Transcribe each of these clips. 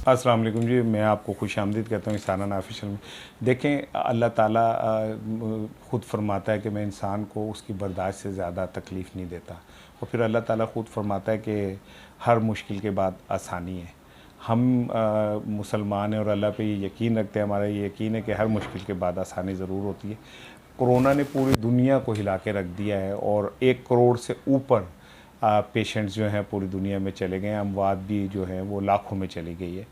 السلام علیکم جی، میں آپ کو خوش آمدید کہتا ہوں احسانات آفیشیل میں۔ دیکھیں، اللہ تعالیٰ خود فرماتا ہے کہ میں انسان کو اس کی برداشت سے زیادہ تکلیف نہیں دیتا، اور پھر اللہ تعالیٰ خود فرماتا ہے کہ ہر مشکل کے بعد آسانی ہے۔ ہم مسلمان ہیں اور اللہ پہ یہ یقین رکھتے ہیں، ہمارا یہ یقین ہے کہ ہر مشکل کے بعد آسانی ضرور ہوتی ہے۔ کرونا نے پوری دنیا کو ہلا کے رکھ دیا ہے، اور 1 کروڑ سے اوپر پیشنٹس جو ہیں پوری دنیا میں چلے گئے ہیں، اموات بھی جو ہیں وہ لاکھوں میں چلی گئی ہے۔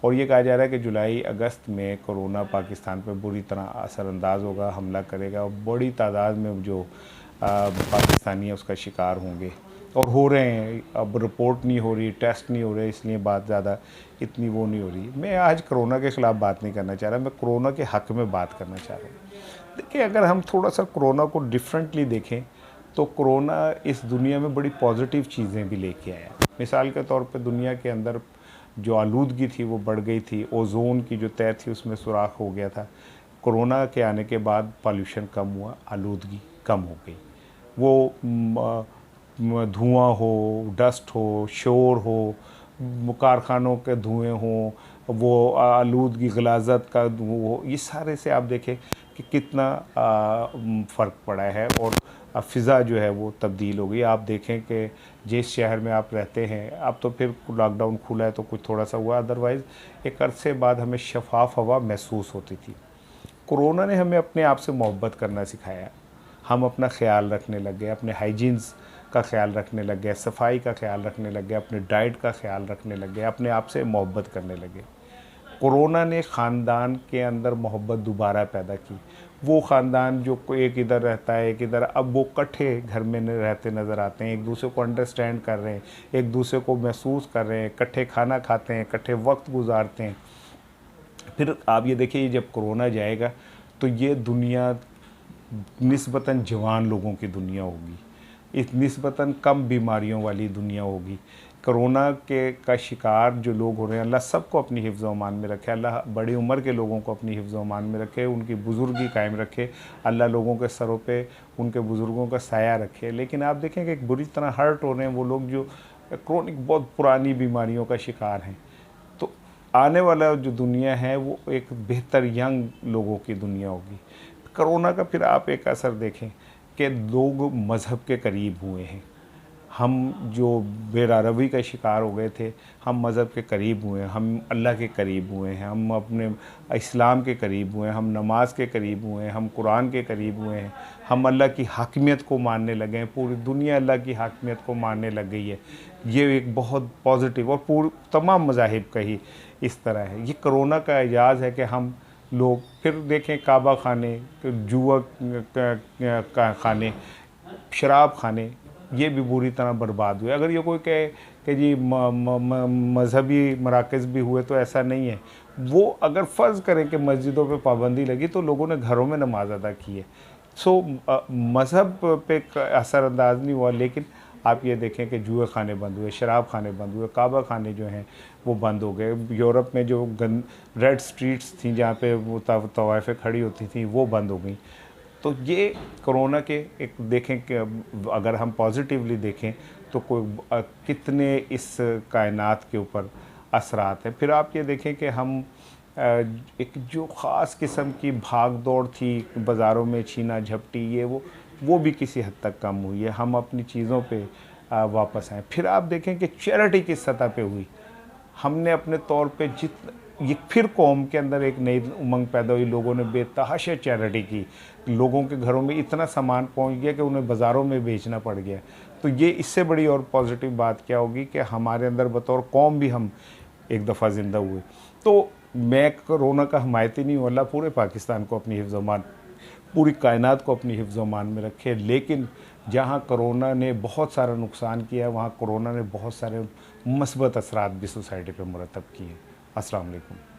اور یہ کہا جا رہا ہے کہ جولائی اگست میں کرونا پاکستان پہ بری طرح اثر انداز ہوگا، حملہ کرے گا، اور بڑی تعداد میں جو پاکستانی ہیں اس کا شکار ہوں گے، اور ہو رہے ہیں۔ اب رپورٹ نہیں ہو رہی، ٹیسٹ نہیں ہو رہے، اس لیے بات زیادہ اتنی وہ نہیں ہو رہی۔ میں آج کرونا کے خلاف بات نہیں کرنا چاہ رہا، میں کرونا کے حق میں بات کرنا چاہ رہا ہوں۔ دیکھیں، اگر ہم تھوڑا سا کرونا کو ڈیفرنٹلی دیکھیں تو کرونا اس دنیا میں بڑی پازیٹیو چیزیں بھی لے کے آیا۔ مثال کے طور پہ دنیا کے اندر جو آلودگی تھی وہ بڑھ گئی تھی، اوزون کی جو تہہ تھی اس میں سوراخ ہو گیا تھا۔ کرونا کے آنے کے بعد پالیوشن کم ہوا، آلودگی کم ہو گئی۔ وہ دھواں ہو، ڈسٹ ہو، شور ہو، کارخانوں کے دھوئیں ہوں، وہ آلودگی غلاظت کا وہ، یہ سارے سے آپ دیکھیں کہ کتنا فرق پڑا ہے، اور فضا جو ہے وہ تبدیل ہو گئی۔ آپ دیکھیں کہ جس شہر میں آپ رہتے ہیں، اب تو پھر لاک ڈاؤن کھلا ہے تو کچھ تھوڑا سا ہوا، ادروائز ایک عرصے بعد ہمیں شفاف ہوا محسوس ہوتی تھی۔ کرونا نے ہمیں اپنے آپ سے محبت کرنا سکھایا، ہم اپنا خیال رکھنے لگ گئے، اپنے ہائیجینز کا خیال رکھنے لگ گئے، صفائی کا خیال رکھنے لگ گئے، اپنے ڈائٹ کا خیال رکھنے لگ گئے، اپنے آپ سے محبت کرنے لگے۔ کرونا نے خاندان کے اندر محبت دوبارہ پیدا کی۔ وہ خاندان جو ایک ادھر رہتا ہے ایک ادھر، اب وہ کٹھے گھر میں رہتے نظر آتے ہیں، ایک دوسرے کو انڈرسٹینڈ کر رہے ہیں، ایک دوسرے کو محسوس کر رہے ہیں، کٹھے کھانا کھاتے ہیں، کٹھے وقت گزارتے ہیں۔ پھر آپ یہ دیکھیں، جب کرونا جائے گا تو یہ دنیا نسبتاً جوان لوگوں کی دنیا ہوگی، اس نسبتاً کم بیماریوں والی دنیا ہوگی۔ کرونا کا شکار جو لوگ ہو رہے ہیں، اللہ سب کو اپنی حفظ و امان میں رکھے، اللہ بڑی عمر کے لوگوں کو اپنی حفظ و امان میں رکھے، ان کی بزرگی قائم رکھے، اللہ لوگوں کے سروں پہ ان کے بزرگوں کا سایہ رکھے۔ لیکن آپ دیکھیں کہ ایک بری طرح ہرٹ ہو رہے ہیں وہ لوگ جو کرونک بہت پرانی بیماریوں کا شکار ہیں۔ تو آنے والا جو دنیا ہے وہ ایک بہتر ینگ لوگوں کی دنیا ہوگی۔ کرونا کا پھر آپ ایک اثر دیکھیں کہ لوگ مذہب کے قریب ہوئے ہیں۔ ہم جو بے روی کا شکار ہو گئے تھے، ہم مذہب کے قریب ہوئے ہیں، ہم اللہ کے قریب ہوئے ہیں، ہم اپنے اسلام کے قریب ہوئے ہیں، ہم نماز کے قریب ہوئے ہیں، ہم قرآن کے قریب ہوئے ہیں، ہم اللہ کی حاکمیت کو ماننے لگے ہیں، پوری دنیا اللہ کی حاکمیت کو ماننے لگ گئی ہے۔ یہ ایک بہت پازیٹیو، اور تمام مذاہب کا ہی اس طرح ہے۔ یہ کرونا کا اعجاز ہے کہ ہم لوگ پھر دیکھیں کعبہ خانے، جوا خانے، شراب خانے، یہ بھی بری طرح برباد ہوئے۔ اگر یہ کوئی کہے کہ جی مذہبی مراکز بھی ہوئے تو ایسا نہیں ہے، وہ اگر فرض کریں کہ مسجدوں پہ پابندی لگی تو لوگوں نے گھروں میں نماز ادا کی ہے۔ مذہب پہ اثر انداز نہیں ہوا، لیکن آپ یہ دیکھیں کہ جوئے خانے بند ہوئے، شراب خانے بند ہوئے، کعبہ خانے جو ہیں وہ بند ہو گئے۔ یورپ میں جو ریڈ سٹریٹس تھیں جہاں پہ وہ طوائفیں کھڑی ہوتی تھیں وہ بند ہو گئیں۔ تو یہ کرونا کے ایک دیکھیں کہ اگر ہم پازیٹیولی دیکھیں تو کتنے اس کائنات کے اوپر اثرات ہیں۔ پھر آپ یہ دیکھیں کہ ہم ایک جو خاص قسم کی بھاگ دوڑ تھی بازاروں میں، چھینا جھپٹی، یہ وہ بھی کسی حد تک کم ہوئی ہے، ہم اپنی چیزوں پہ واپس آئیں۔ پھر آپ دیکھیں کہ چیریٹی کس سطح پہ ہوئی، ہم نے اپنے طور پہ یہ پھر قوم کے اندر ایک نئی امنگ پیدا ہوئی، لوگوں نے بے تحاشا چیریٹی کی، لوگوں کے گھروں میں اتنا سامان پہنچ گیا کہ انہیں بازاروں میں بیچنا پڑ گیا۔ تو یہ اس سے بڑی اور پازیٹیو بات کیا ہوگی کہ ہمارے اندر بطور قوم بھی ہم ایک دفعہ زندہ ہوئے۔ تو میں کرونا کا حمایتی نہیں ہوں، اللہ پورے پاکستان کو اپنی حفظ و امان، پوری کائنات کو اپنی حفظ و امان میں رکھے۔ لیکن جہاں کرونا نے بہت سارا نقصان کیا ہے، وہاں کرونا نے بہت سارے مثبت اثرات بھی سوسائٹی پہ مرتب کیے ہیں۔ السلام علیکم۔